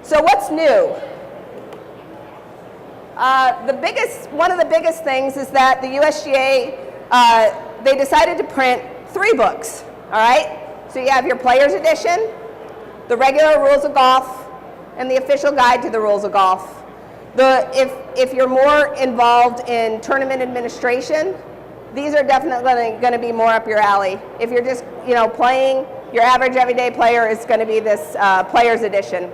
So what's new? One of the biggest things is that the USGA, they decided to print 3 books, all right? So you have your Players Edition, the regular rules of golf, and the official guide to the rules of golf. If you're more involved in tournament administration, these are definitely going to be more up your alley. If you're just, playing, your average everyday player is going to be this Players Edition.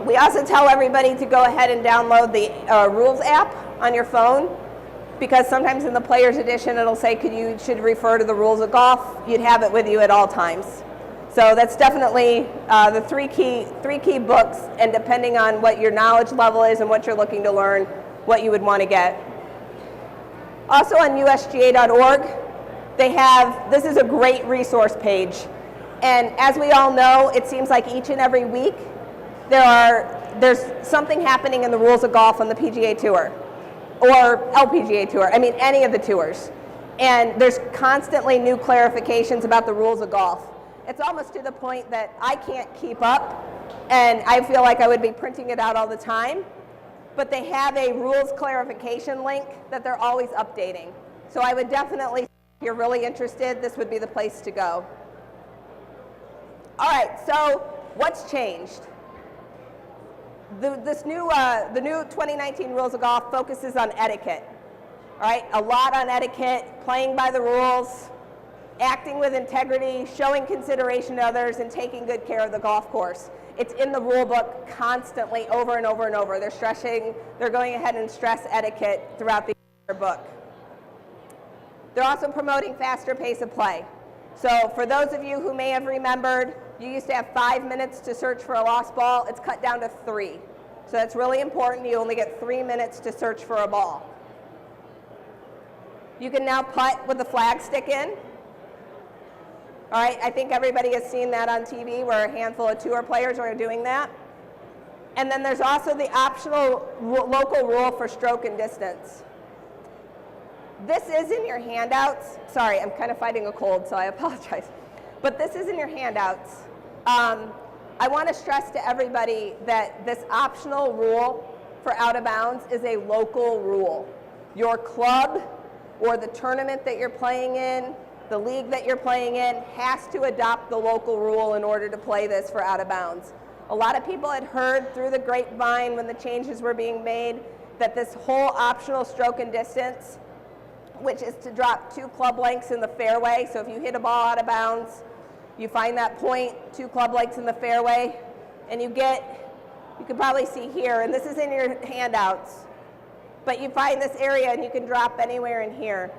We also tell everybody to go ahead and download the Rules app on your phone, because sometimes in the Players Edition it'll say you should refer to the rules of golf. You'd have it with you at all times. So that's definitely the three key books, and depending on what your knowledge level is and what you're looking to learn, what you would want to get. Also on usga.org, this is a great resource page. And as we all know, it seems like each and every week there's something happening in the rules of golf on the PGA Tour or LPGA Tour, any of the tours. And there's constantly new clarifications about the rules of golf. It's almost to the point that I can't keep up, and I feel like I would be printing it out all the time. But they have a rules clarification link that they're always updating. So I would definitely, if you're really interested, this would be the place to go. All right, so what's changed? The new 2019 Rules of Golf focuses on etiquette. All right, a lot on etiquette, playing by the rules, acting with integrity, showing consideration to others, and taking good care of the golf course. It's in the rule book constantly, over and over and over. They're going ahead and stress etiquette throughout the entire book. They're also promoting faster pace of play. So for those of you who may have remembered, you used to have 5 minutes to search for a lost ball. It's cut down to 3. So that's really important. You only get 3 minutes to search for a ball. You can now putt with the flag stick in. All right, I think everybody has seen that on TV where a handful of tour players are doing that. And then there's also the optional local rule for stroke and distance. This is in your handouts. Sorry, I'm kind of fighting a cold, so I apologize. But this is in your handouts. I want to stress to everybody that this optional rule for out of bounds is a local rule. Your club or the tournament that you're playing in, the league that you're playing in, has to adopt the local rule in order to play this for out of bounds. A lot of people had heard through the grapevine when the changes were being made that this whole optional stroke and distance, which is to drop 2 club lengths in the fairway. So if you hit a ball out of bounds, you find that point, 2 club lengths in the fairway, and you can probably see here, and this is in your handouts, but you find this area and you can drop anywhere in here.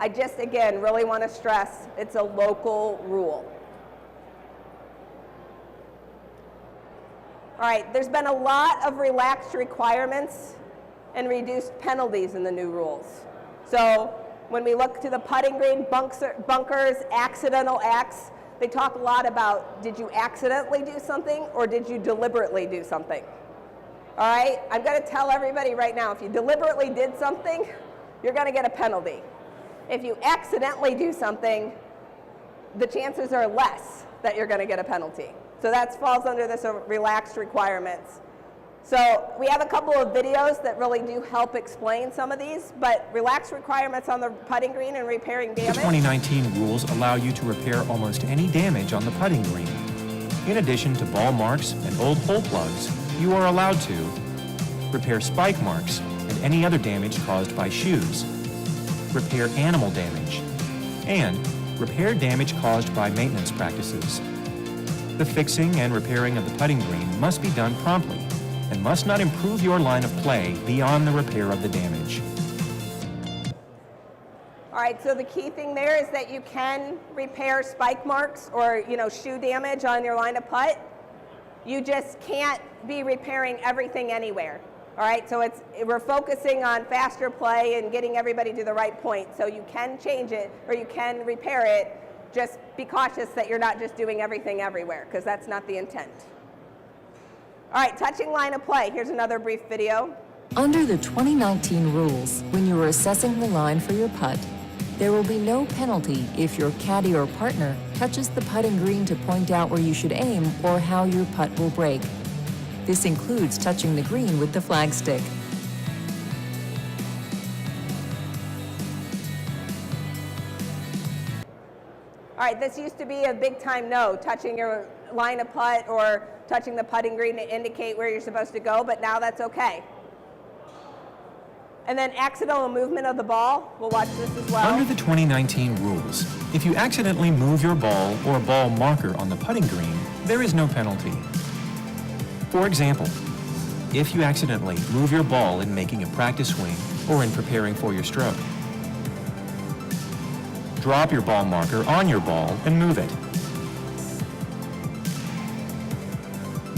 I just, again, really want to stress it's a local rule. All right, there's been a lot of relaxed requirements and reduced penalties in the new rules. So when we look to the putting green, bunkers, accidental acts, they talk a lot about, did you accidentally do something or did you deliberately do something? All right, I'm going to tell everybody right now, if you deliberately did something, you're going to get a penalty. If you accidentally do something, the chances are less that you're going to get a penalty. So that falls under this relaxed requirements. So we have a couple of videos that really do help explain some of these, but relaxed requirements on the putting green and repairing damage. The 2019 rules allow you to repair almost any damage on the putting green. In addition to ball marks and old hole plugs, you are allowed to repair spike marks and any other damage caused by shoes, repair animal damage, and repair damage caused by maintenance practices. The fixing and repairing of the putting green must be done promptly and must not improve your line of play beyond the repair of the damage. All right, so the key thing there is that you can repair spike marks or shoe damage on your line of putt. You just can't be repairing everything anywhere. All right, so we're focusing on faster play and getting everybody to the right point. So you can change it or you can repair it. Just be cautious that you're not just doing everything everywhere, because that's not the intent. All right, touching line of play. Here's another brief video. Under the 2019 rules, when you are assessing the line for your putt, There will be no penalty if your caddy or partner touches the putting green to point out where you should aim or how your putt will break. This includes touching the green with the flagstick. All right, this used to be a big time no, touching your line of putt or touching the putting green to indicate where you're supposed to go, but now that's okay. And then accidental movement of the ball, we'll watch this as well. Under the 2019 rules, if you accidentally move your ball or ball marker on the putting green, there is no penalty. For example, if you accidentally move your ball in making a practice swing or in preparing for your stroke, drop your ball marker on your ball and move it.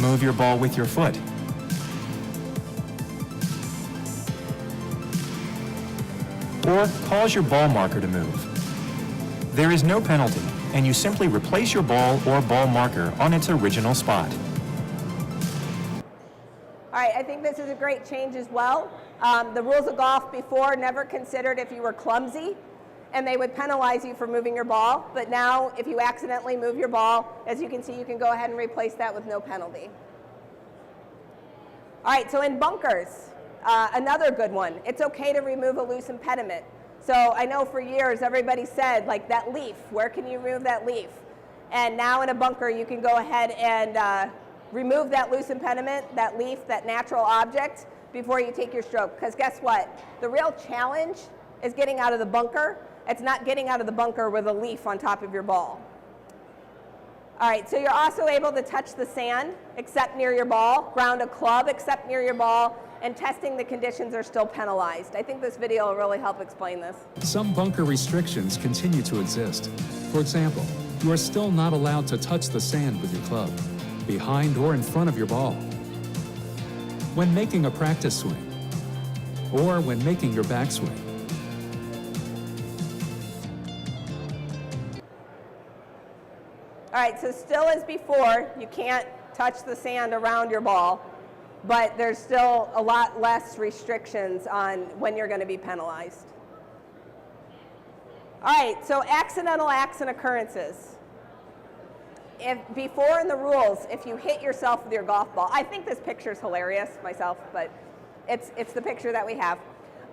Move your ball with your foot. Or cause your ball marker to move. There is no penalty, and you simply replace your ball or ball marker on its original spot. All right, I think this is a great change as well. The rules of golf before never considered if you were clumsy, and they would penalize you for moving your ball. But now, if you accidentally move your ball, as you can see, you can go ahead and replace that with no penalty. All right, so in bunkers, another good one. It's okay to remove a loose impediment. So I know for years everybody said, like, that leaf, where can you remove that leaf? And now in a bunker, you can go ahead and remove that loose impediment, that leaf, that natural object, before you take your stroke. Because guess what? The real challenge is getting out of the bunker. It's not getting out of the bunker with a leaf on top of your ball. All right, so you're also able to touch the sand except near your ball, ground a club except near your ball, and testing the conditions are still penalized. I think this video will really help explain this. Some bunker restrictions continue to exist. For example, you are still not allowed to touch the sand with your club, behind or in front of your ball, when making a practice swing, or when making your backswing. All right, so still as before, you can't touch the sand around your ball, but there's still a lot less restrictions on when you're going to be penalized. All right, so accidental acts and occurrences. If before in the rules, if you hit yourself with your golf ball, I think this picture is hilarious myself, but it's the picture that we have.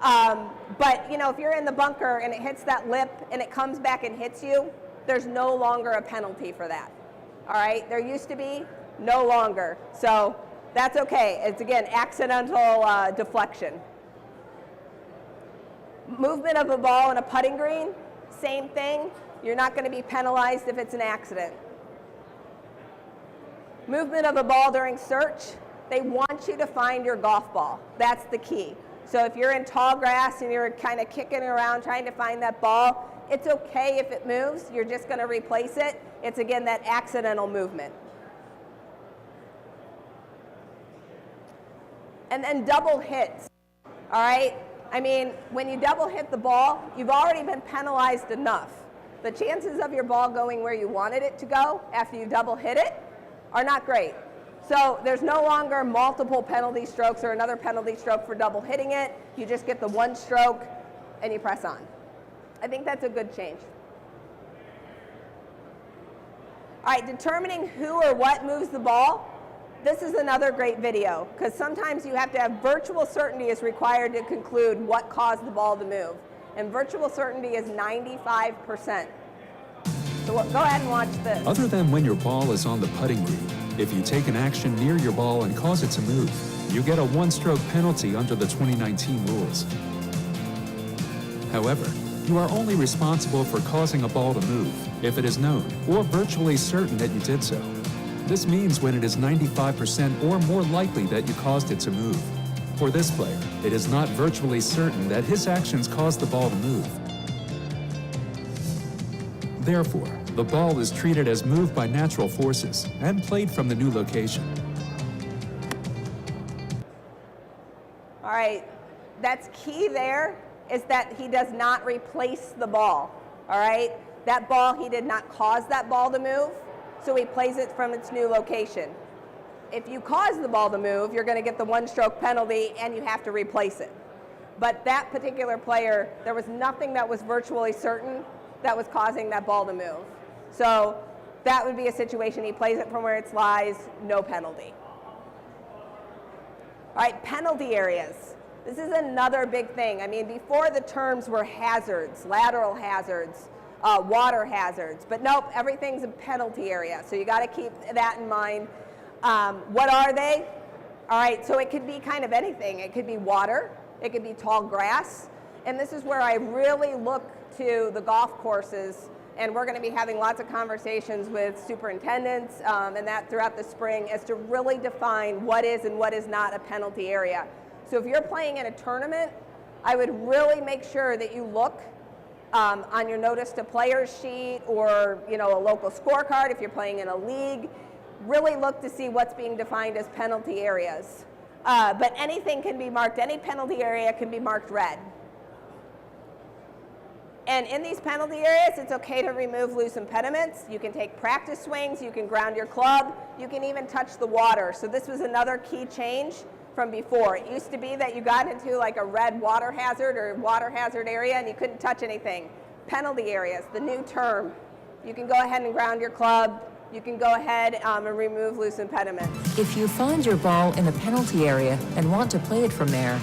But you know, if you're in the bunker and it hits that lip and it comes back and hits you, there's no longer a penalty for that. All right, there used to be, no longer. So that's okay. It's again accidental deflection. Movement of a ball in a putting green, same thing. You're not going to be penalized if it's an accident. Movement of a ball during search, they want you to find your golf ball. That's the key. So if you're in tall grass and you're kind of kicking around trying to find that ball, it's okay if it moves. You're just going to replace it. It's again that accidental movement. And then double hits, all right? I mean, when you double hit the ball, you've already been penalized enough. The chances of your ball going where you wanted it to go after you double hit it are not great. So there's no longer multiple penalty strokes or another penalty stroke for double hitting it. You just get the one stroke and you press on. I think that's a good change. All right, determining who or what moves the ball. This is another great video because sometimes you have to have virtual certainty is required to conclude what caused the ball to move. And virtual certainty is 95%. So go ahead and watch this. Other than when your ball is on the putting green, if you take an action near your ball and cause it to move, you get a one-stroke penalty under the 2019 rules. However, you are only responsible for causing a ball to move if it is known or virtually certain that you did so. This means when it is 95% or more likely that you caused it to move. For this player, it is not virtually certain that his actions caused the ball to move. Therefore, the ball is treated as moved by natural forces and played from the new location. All right, that's key there is that he does not replace the ball, all right? That ball, he did not cause that ball to move, so he plays it from its new location. If you cause the ball to move, you're going to get the one-stroke penalty and you have to replace it. but that particular player, there was nothing that was virtually certain that was causing that ball to move. So that would be a situation, he plays it from where it lies, no penalty. All right, penalty areas. This is another big thing. I mean, before the terms were hazards, lateral hazards, water hazards, but nope, everything's a penalty area. So you got to keep that in mind. What are they? All right, so it could be kind of anything. It could be water, it could be tall grass, and this is where I really look to the golf courses, and we're going to be having lots of conversations with superintendents and that throughout the spring as to really define what is and what is not a penalty area. So if you're playing in a tournament, I would really make sure that you look on your notice to players sheet or a local scorecard if you're playing in a league. Really look to see what's being defined as penalty areas. But anything can be marked, any penalty area can be marked red. And in these penalty areas, it's okay to remove loose impediments. You can take practice swings, you can ground your club, you can even touch the water. So this was another key change from before. It used to be that you got into like a red water hazard or water hazard area and you couldn't touch anything. Penalty areas, the new term. You can go ahead and ground your club, you can go ahead and remove loose impediments. If you find your ball in a penalty area and want to play it from there,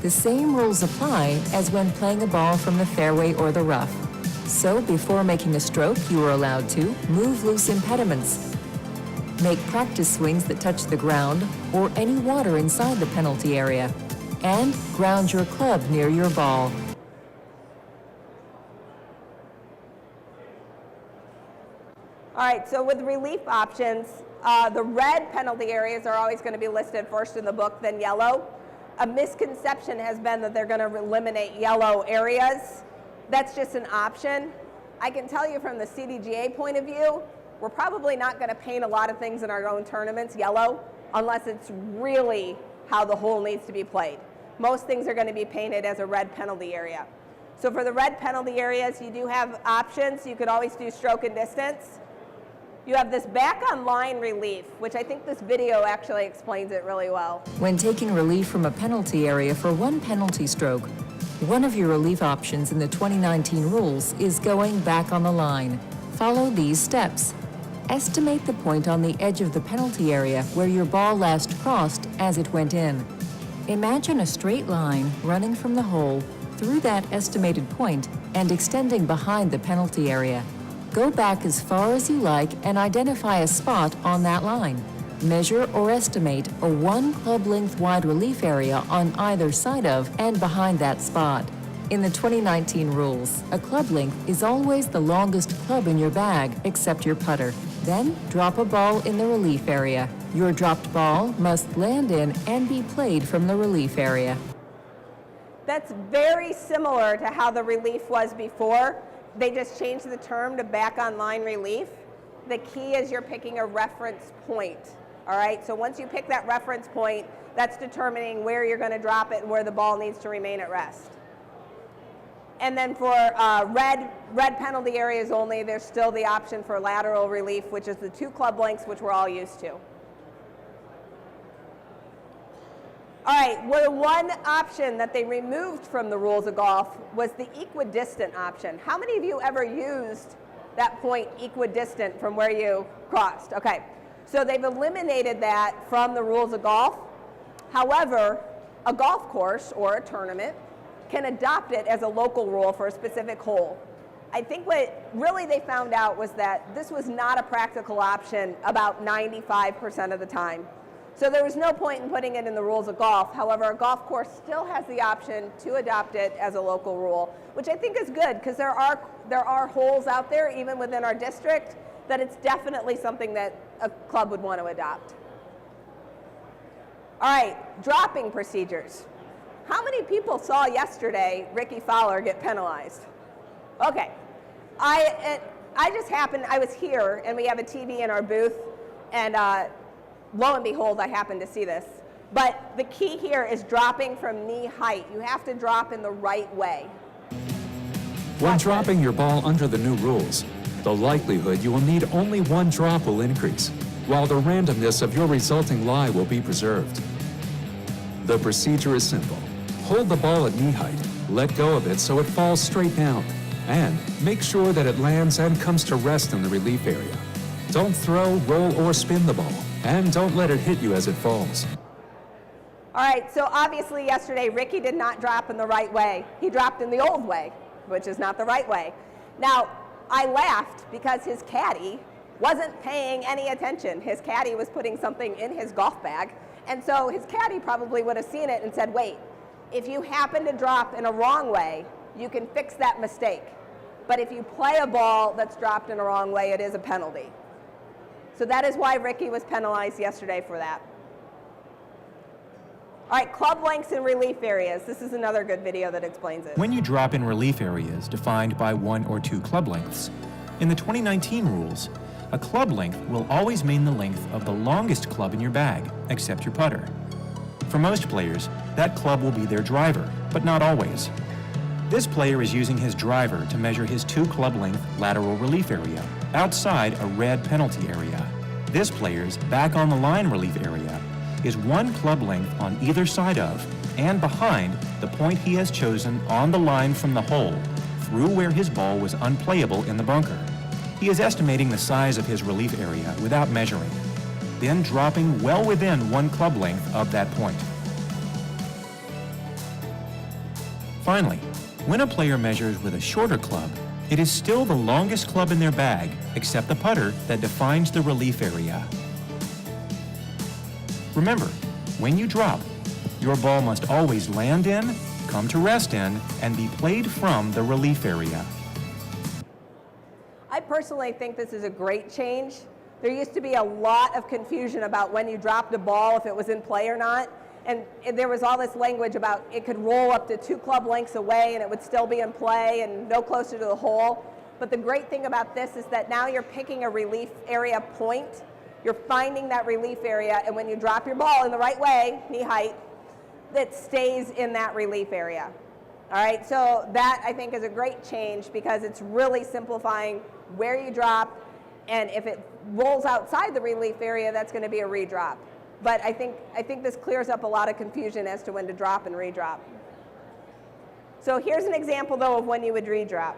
the same rules apply as when playing a ball from the fairway or the rough. So before making a stroke, you are allowed to move loose impediments, make practice swings that touch the ground or any water inside the penalty area, and ground your club near your ball. All right, so with relief options, the red penalty areas are always going to be listed first in the book, then yellow. A misconception has been that they're going to eliminate yellow areas. That's just an option. I can tell you from the CDGA point of view, we're probably not going to paint a lot of things in our own tournaments yellow unless it's really how the hole needs to be played. Most things are going to be painted as a red penalty area. So for the red penalty areas, you do have options. You could always do stroke and distance. You have this back on line relief, which I think this video actually explains it really well. When taking relief from a penalty area for one penalty stroke, one of your relief options in the 2019 rules is going back on the line. Follow these steps. Estimate the point on the edge of the penalty area where your ball last crossed as it went in. Imagine a straight line running from the hole through that estimated point and extending behind the penalty area. Go back as far as you like and identify a spot on that line. Measure or estimate a 1 club length wide relief area on either side of and behind that spot. In the 2019 rules, a club length is always the longest club in your bag except your putter. Then drop a ball in the relief area. Your dropped ball must land in and be played from the relief area. That's very similar to how the relief was before. They just changed the term to back on line relief. The key is you're picking a reference point, all right? So once you pick that reference point, that's determining where you're gonna drop it and where the ball needs to remain at rest. And then for red penalty areas only, there's still the option for lateral relief, which is the 2 club lengths, which we're all used to. All right, well, one option that they removed from the rules of golf was the equidistant option. How many of you ever used that point equidistant from where you crossed? Okay, so they've eliminated that from the rules of golf. However, a golf course or a tournament can adopt it as a local rule for a specific hole. I think what really they found out was that this was not a practical option about 95% of the time. So there was no point in putting it in the rules of golf. However, a golf course still has the option to adopt it as a local rule, which I think is good because there are holes out there, even within our district, that it's definitely something that a club would want to adopt. All right, dropping procedures. How many people saw yesterday Ricky Fowler get penalized? Okay, I just happened, I was here and we have a TV in our booth and lo and behold, I happened to see this. But the key here is dropping from knee height. You have to drop in the right way. When dropping your ball under the new rules, the likelihood you will need only 1 drop will increase, while the randomness of your resulting lie will be preserved. The procedure is simple. Hold the ball at knee height, let go of it so it falls straight down, and make sure that it lands and comes to rest in the relief area. Don't throw, roll, or spin the ball, and don't let it hit you as it falls. All right, so obviously yesterday Ricky did not drop in the right way. He dropped in the old way, which is not the right way. Now, I laughed because his caddy wasn't paying any attention. His caddy was putting something in his golf bag, and so his caddy probably would have seen it and said, wait, if you happen to drop in a wrong way, you can fix that mistake. But if you play a ball that's dropped in a wrong way, it is a penalty. So that is why Ricky was penalized yesterday for that. All right, club lengths and relief areas. This is another good video that explains it. When you drop in relief areas defined by 1 or 2 club lengths, in the 2019 rules, a club length will always mean the length of the longest club in your bag, except your putter. For most players, that club will be their driver, but not always. This player is using his driver to measure his 2 club length lateral relief area, outside a red penalty area. This player's back on the line relief area is 1 club length on either side of and behind the point he has chosen on the line from the hole through where his ball was unplayable in the bunker. He is estimating the size of his relief area without measuring, then dropping well within 1 club length of that point. Finally, when a player measures with a shorter club, it is still the longest club in their bag, except the putter that defines the relief area. Remember, when you drop, your ball must always land in, come to rest in, and be played from the relief area. I personally think this is a great change. There used to be a lot of confusion about when you dropped a ball, if it was in play or not. And there was all this language about it could roll up to 2 club lengths away and it would still be in play and no closer to the hole. But the great thing about this is that now you're picking a relief area point. You're finding that relief area, and when you drop your ball in the right way, knee height, that stays in that relief area. All right, so that I think is a great change because it's really simplifying where you drop, and if it rolls outside the relief area, that's going to be a redrop. But I think this clears up a lot of confusion as to when to drop and redrop. So here's an example, though, of when you would redrop.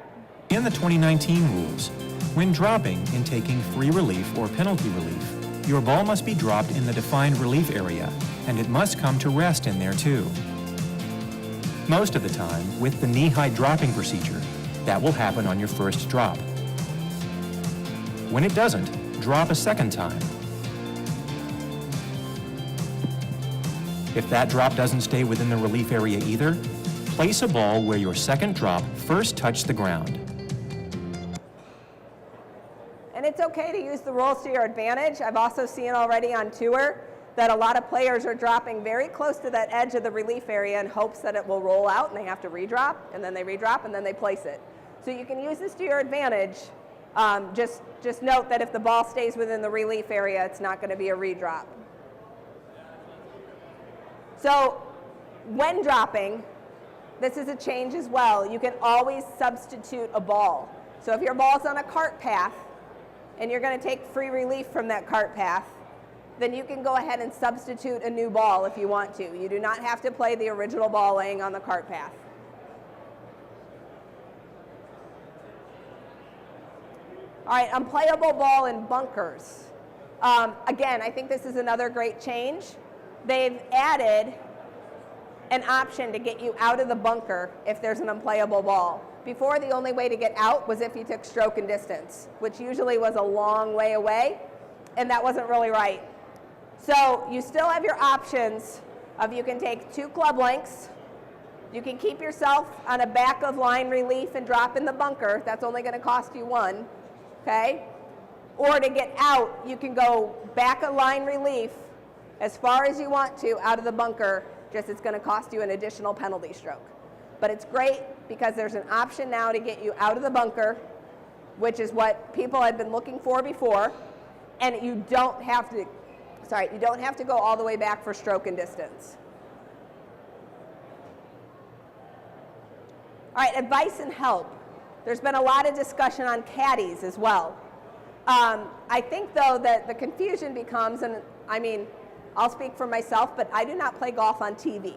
In the 2019 rules, when dropping and taking free relief or penalty relief, your ball must be dropped in the defined relief area, and it must come to rest in there too. Most of the time, with the knee-height dropping procedure, that will happen on your first drop. When it doesn't, drop a second time. If that drop doesn't stay within the relief area either, place a ball where your second drop first touched the ground. And it's okay to use the rules to your advantage. I've also seen already on tour that a lot of players are dropping very close to that edge of the relief area in hopes that it will roll out and they have to redrop, and then they redrop, and then they place it. So you can use this to your advantage. Just note that if the ball stays within the relief area, it's not going to be a redrop. So when dropping, this is a change as well. You can always substitute a ball. So if your ball's on a cart path and you're going to take free relief from that cart path, then you can go ahead and substitute a new ball if you want to. You do not have to play the original ball laying on the cart path. All right, unplayable ball in bunkers. Again, I think this is another great change. They've added an option to get you out of the bunker if there's an unplayable ball. Before, the only way to get out was if you took stroke and distance, which usually was a long way away, and that wasn't really right. So you still have your options of you can take 2 club lengths, you can keep yourself on a back of line relief and drop in the bunker. That's only going to cost you 1, okay? Or to get out, you can go back of line relief as far as you want to out of the bunker, just it's going to cost you an additional penalty stroke. But it's great because there's an option now to get you out of the bunker, which is what people had been looking for before, and you don't have to go all the way back for stroke and distance. All right, advice and help. There's been a lot of discussion on caddies as well. I think, though, that the confusion becomes, and I mean, I'll speak for myself, but I do not play golf on TV.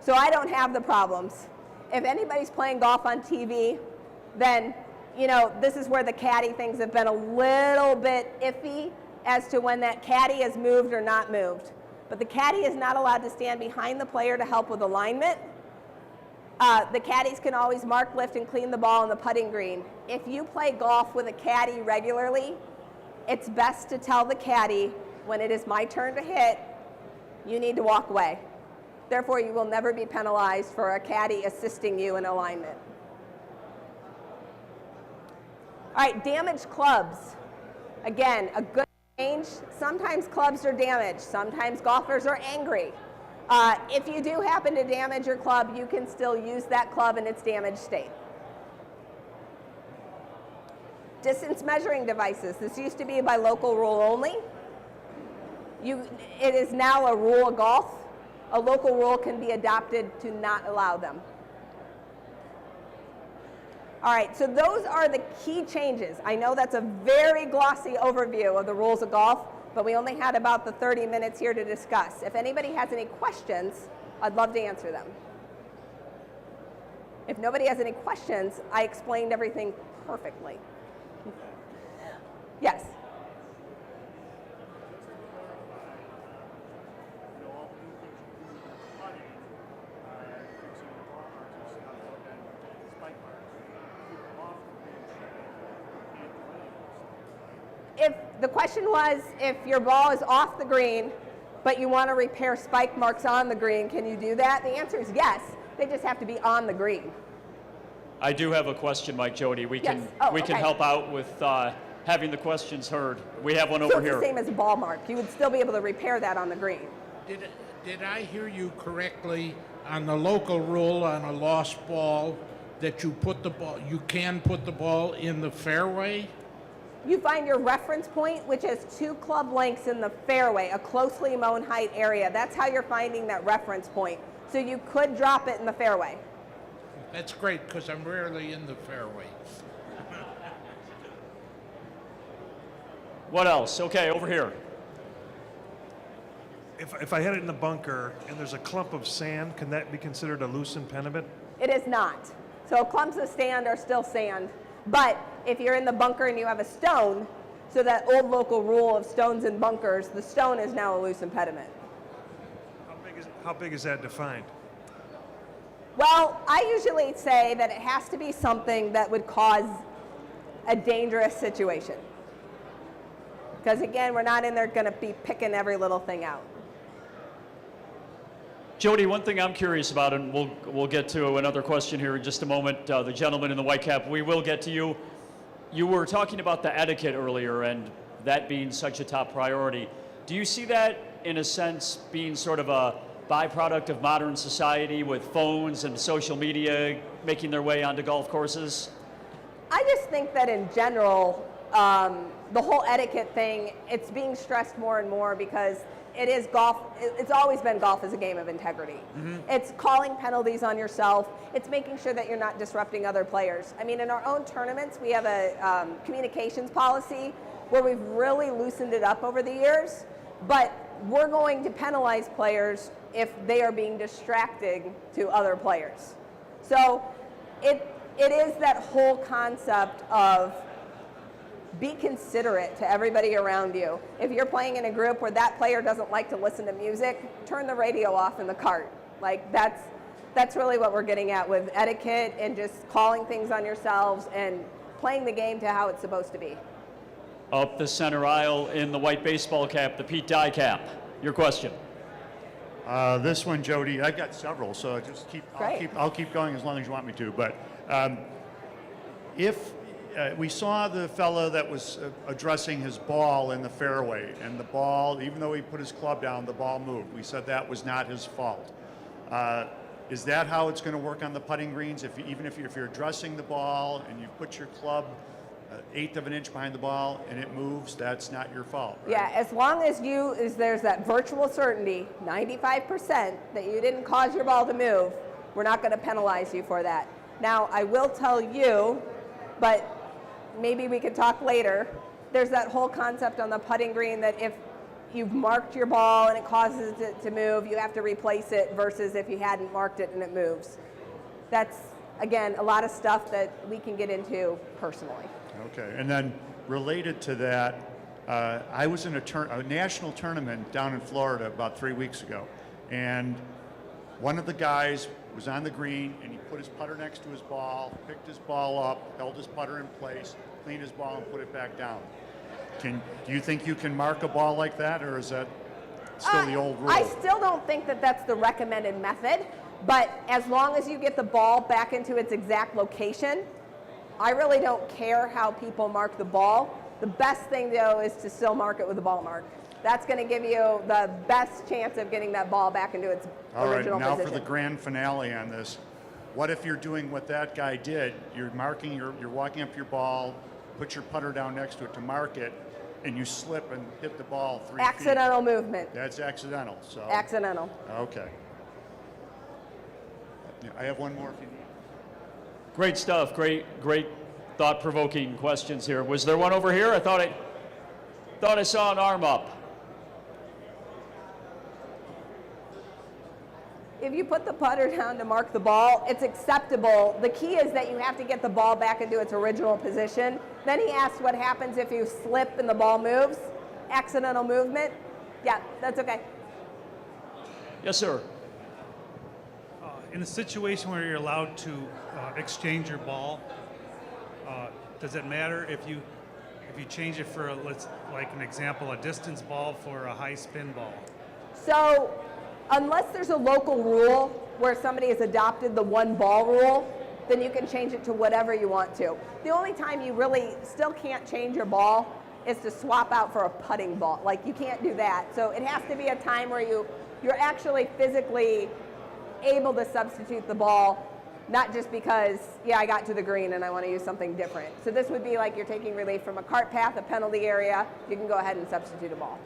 So I don't have the problems. If anybody's playing golf on TV, then, you know, this is where the caddy things have been a little bit iffy as to when that caddy is moved or not moved. But the caddy is not allowed to stand behind the player to help with alignment. The caddies can always mark, lift, and clean the ball on the putting green. If you play golf with a caddy regularly, it's best to tell the caddy, when it is my turn to hit, you need to walk away. Therefore, you will never be penalized for a caddy assisting you in alignment. All right, damaged clubs. Again, a good change. Sometimes clubs are damaged. Sometimes golfers are angry. If you do happen to damage your club, you can still use that club in its damaged state. Distance measuring devices. This used to be by local rule only. It is now a rule of golf. A local rule can be adopted to not allow them. All right, so those are the key changes. I know that's a very glossy overview of the rules of golf, but we only had about the 30 minutes here to discuss. If anybody has any questions, I'd love to answer them. If nobody has any questions, I explained everything perfectly. Yes? If the question was, if your ball is off the green, but you want to repair spike marks on the green, can you do that? The answer is yes. They just have to be on the green. I do have a question, Mike Jodi. We can okay. help out with having the questions heard. We have one So over it's here. the same as a ball mark. You would still be able to repair that on the green. Did I hear you correctly on the local rule on a lost ball that you can put the ball in the fairway? You find your reference point, which is 2 club lengths in the fairway, a closely mown height area. That's how you're finding that reference point. So you could drop it in the fairway. That's great, because I'm rarely in the fairway. What else? Okay, over here. If I hit it in the bunker and there's a clump of sand, can that be considered a loose impediment? It is not. So clumps of sand are still sand. But if you're in the bunker and you have a stone, so that old local rule of stones and bunkers, the stone is now a loose impediment. How big is that defined? Well, I usually say that it has to be something that would cause a dangerous situation. Because again, we're not in there going to be picking every little thing out. Jodi, one thing I'm curious about, and we'll get to another question here in just a moment. The gentleman in the white cap, we will get to you. You were talking about the etiquette earlier and that being such a top priority. Do you see that, in a sense, being sort of a byproduct of modern society with phones and social media making their way onto golf courses? I just think that in general, the whole etiquette thing, it's being stressed more and more because it is golf. It's always been golf as a game of integrity. Mm-hmm. It's calling penalties on yourself. It's making sure that you're not disrupting other players. I mean, in our own tournaments, we have a communications policy where we've really loosened it up over the years, but we're going to penalize players if they are being distracting to other players. So it is that whole concept of be considerate to everybody around you. If you're playing in a group where that player doesn't like to listen to music, turn the radio off in the cart. Like that's really what we're getting at with etiquette and just calling things on yourselves and playing the game to how it's supposed to be. Up the center aisle in the white baseball cap, the Pete Dye cap. Your question. This one, Jodi, I've got several, so just I'll keep going as long as you want me to. But if we saw the fellow that was addressing his ball in the fairway, and the ball, even though he put his club down, the ball moved. We said that was not his fault. Is that how it's going to work on the putting greens? Even if you're addressing the ball and you put your club 1/8 of an inch behind the ball and it moves, that's not your fault, right? Yeah, as long as there's that virtual certainty, 95%, that you didn't cause your ball to move, we're not going to penalize you for that. Now, I will tell you, but maybe we could talk later, there's that whole concept on the putting green that if you've marked your ball and it causes it to move, you have to replace it versus if you hadn't marked it and it moves. That's, again, a lot of stuff that we can get into personally. Okay, and then related to that, I was in a national tournament down in Florida about 3 weeks ago, and one of the guys was on the green and he put his putter next to his ball, picked his ball up, held his putter in place, cleaned his ball and put it back down. Do you think you can mark a ball like that, or is that still the old rule? I still don't think that that's the recommended method, but as long as you get the ball back into its exact location, I really don't care how people mark the ball. The best thing, though, is to still mark it with a ball mark. That's going to give you the best chance of getting that ball back into its original All right, now position. for the grand finale on this. What if you're doing what that guy did? You're marking, you're walking up your ball, put your putter down next to it to mark it, and you slip and hit the ball 3 feet. Accidental movement. That's accidental. So. Accidental. Okay. I have one more if you need. Great stuff. Great thought-provoking questions here. Was there one over here? I thought I saw an arm up. If you put the putter down to mark the ball, it's acceptable. The key is that you have to get the ball back into its original position. Then he asked what happens if you slip and the ball moves. Accidental movement. Yeah, that's okay. Yes, sir. In a situation where you're allowed to exchange your ball, does it matter if you change it for, like an example, a distance ball for a high spin ball? So, unless there's a local rule where somebody has adopted the one ball rule, then you can change it to whatever you want to. The only time you really still can't change your ball is to swap out for a putting ball. Like, you can't do that. So it has to be a time where you're actually physically able to substitute the ball, not just because, yeah, I got to the green and I want to use something different. So this would be like you're taking relief from a cart path, a penalty area. You can go ahead and substitute a ball.